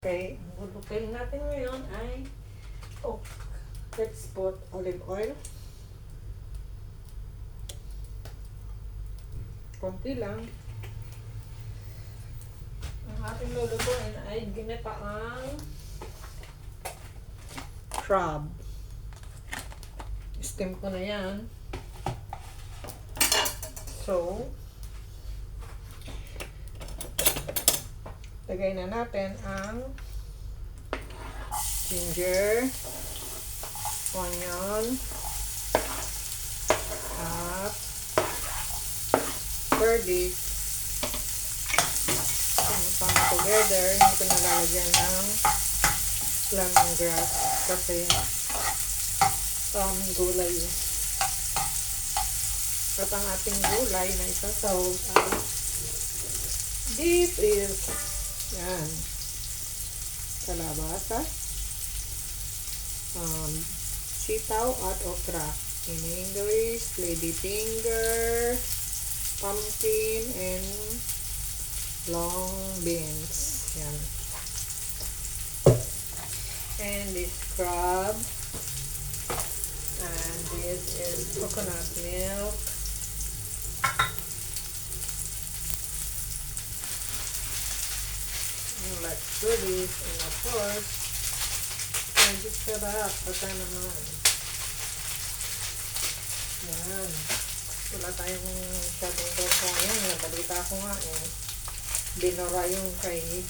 Okay, ang lulutuin natin ngayon ay let's put olive oil. Konti lang. Ang ating lulutuin ay ginataang crab. Steam ko na yan. So, lagay na natin ang ginger, onion, at garlic. Sama together. Hindi ko nalalagyan ng lemongrass kasi gulay yun. At ang ating gulay na isasawag ay this is yan, kalabasa, sitaw at okra. In English, ladyfinger, pumpkin, and long beans. Yan. And this crab. And this is coconut milk. Let's do this, and of course, magic sarap, pata naman. Yan. Wala tayong masyadong dosa yan. Nabalita ko nga binura yung kay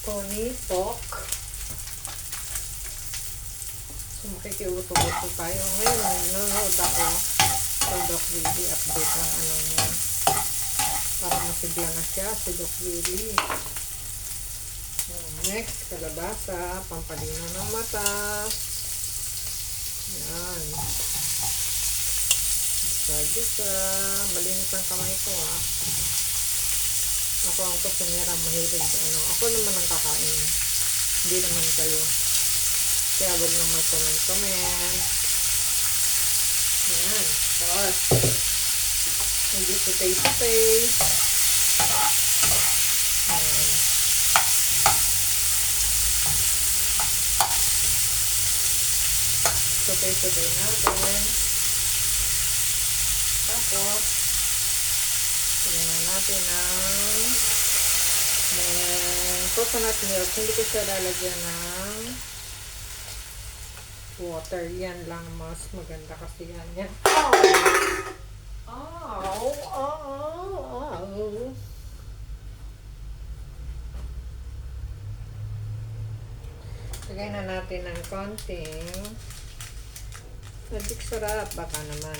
Tony Talk. So, makikiuto-uto tayo. Ngayon, nanonood ako sa Doc Willie, update ng ano niya. Para masigla na siya, si Doc Willie. Next, kalabasa, pampalino ng mata. Yan. Isa-isa. Malinis ang kamay ko, ha. Ako ang kusinera, mahilig. Ako naman ang kakain. Hindi naman kayo. Kaya wag nang mag-comment. Yan. Tapos, hindi sutay-sutay. Sutay-sutay natin. Tapos, tingnan na natin ang coconut milk. Hindi ko siya lalagyan ng water. Yan lang mas maganda kasi yan. Ow! Lagay na natin ng konting magic sarap. Baka naman.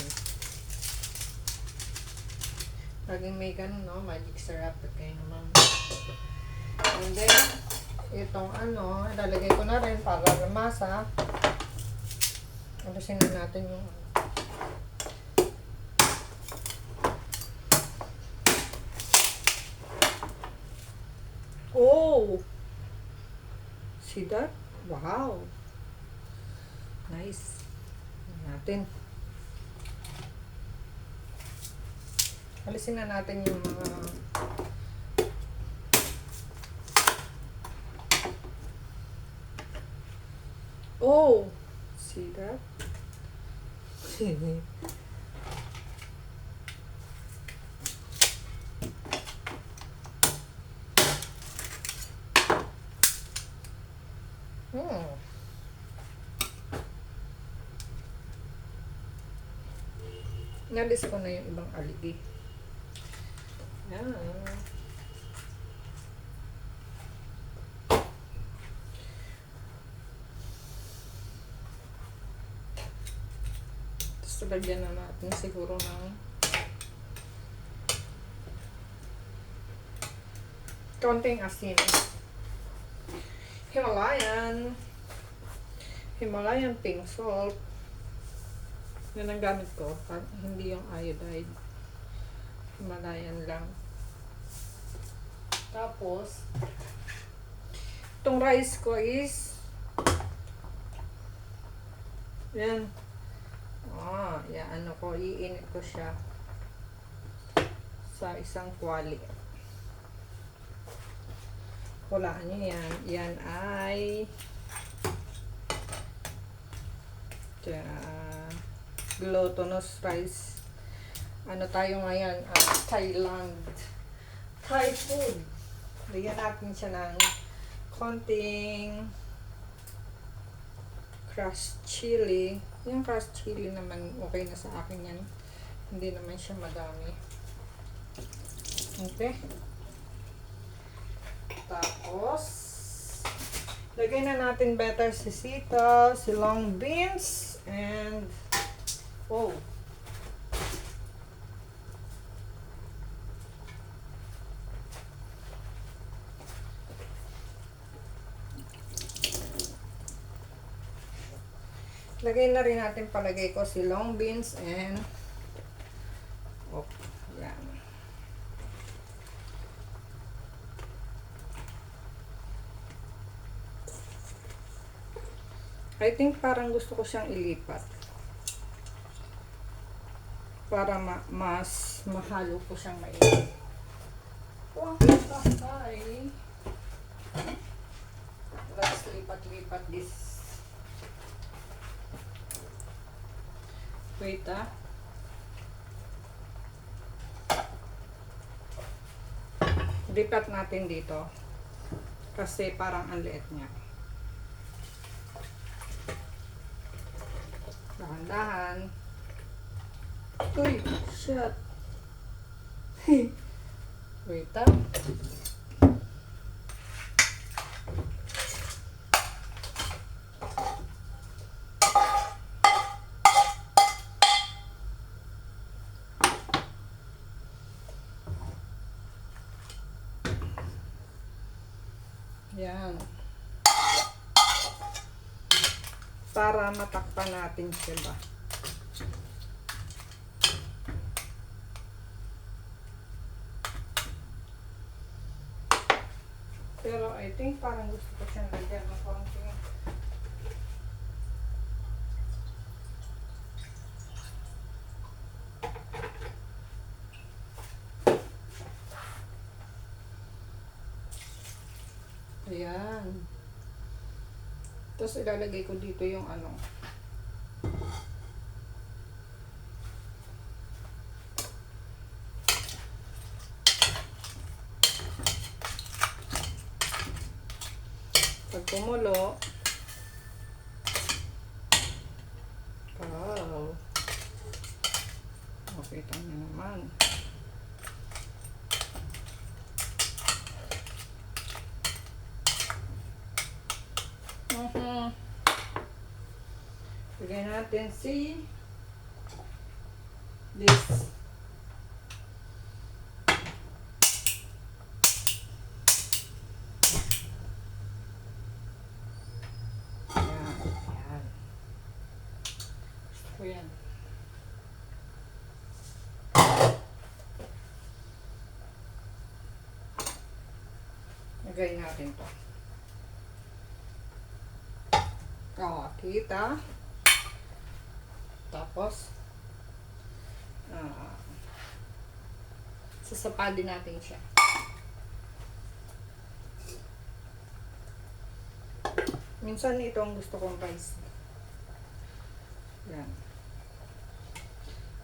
Laging may ganun, no? Magic syrup. Okay naman. And then, itong ilalagay ko na rin para lumasa. Alusin na natin yung see that? Wow! Nice. Natin. Alisin na natin yung mga see that? Nalis ko na yung ibang aligi. Yan. Tapos lagyan na natin siguro ng konting asin. Himalayan pink salt. Yan ang gamit ko. Hindi yung iodide. Himalayan lang. Tapos, itong rice ko is yan. Iinit ko siya sa isang kwali. Hulaan nyo yan. Yan ay glutinous rice. Ano tayo ngayon? Thailand. Thai food. Bigyan natin siya ng konting crushed chili. Yung crushed chili naman, okay na sa akin yan. Hindi naman siya madami. Okay. Tapos, lagay na natin better si sitaw, si long beans, and oh, lagay na rin natin, palagay ko si long beans and oh, yan. I think parang gusto ko siyang ilipat para mas mahalo ko siyang mainit. Oh, okay. Let's lipat-lipat this. Wait lipat natin dito kasi parang ang liit niya. Dahan-dahan. Uy, shit. Wait Yan. Para matakpan natin siya ba. Pero I think parang gusto ko siyang lagyan ng konting ayan. Tapos ilalagay ko dito yung ano. Pag kumulo, wow. Okay, ito na naman. Lagyan natin si this. Yan. Gusto ko yan. Lagay natin to. Kita. Tapos, sasapadin natin siya. Minsan ito ang gusto kong rice. Yan.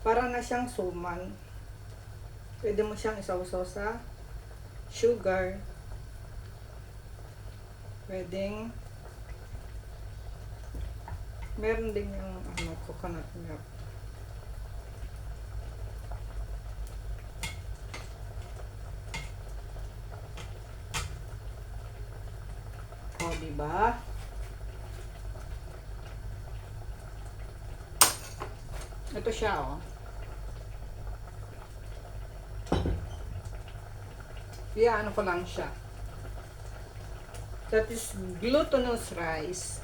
Para na siyang suman. Pwede mo siyang isawsaw sa sugar. Pwedeng meron din yung coconut milk. O, diba? Ito siya, oh. Ano ko lang siya. That is glutinous rice.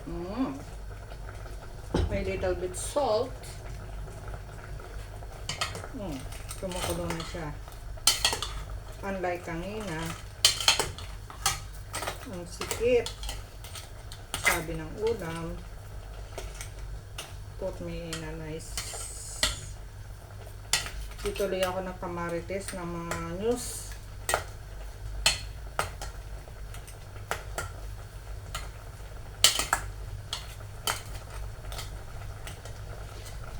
May little bit salt. Kumukulo na siya. Unlike kanina, ang sikip. Sabi ng ulam, put me in a nice. Tuloy ako nagkamarites ng mga news.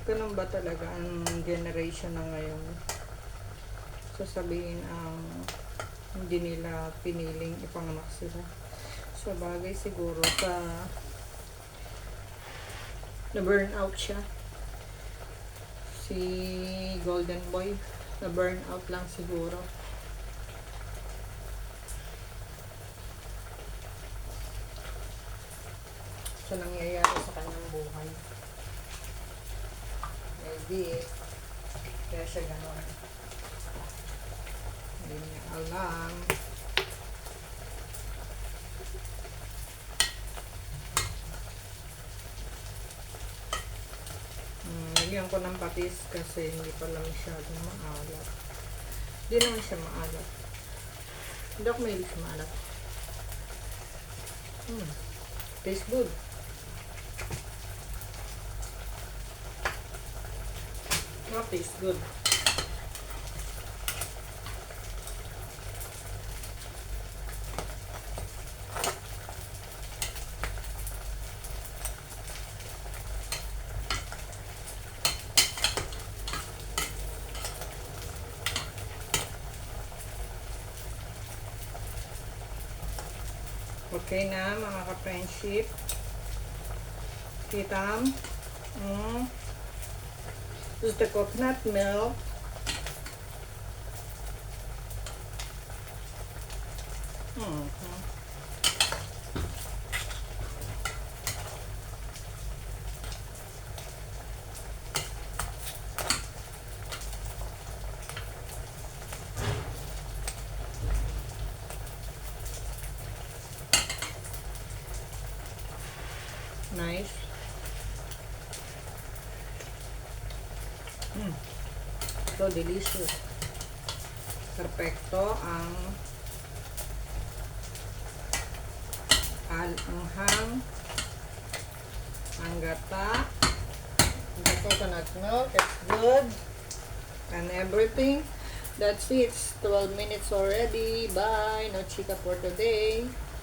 Ganun ba talaga ang generation na ngayon? Sasabihin ang hindi nila piniling ipanganak sila. Sa bagay siguro na-burn out siya. Si Golden Boy, na-burn out lang siguro. Sa nangyayari sa kanyang buhay. Maybe, kaya siya gano'n. Hindi niya alam. Lagyan ko ng patis kasi hindi pa lang masyadong maalat. Hindi naman siya maalat. Hindi ako mahilig sa maalat. Tastes good. Oh, tastes good. Okay na mga ka-friendship. Kita this is the coconut milk. Nice. So delicious. Perfecto ang anghang, ang gata, the coconut milk. It's good. And everything. That's it. It's 12 minutes already. Bye. No chika for today.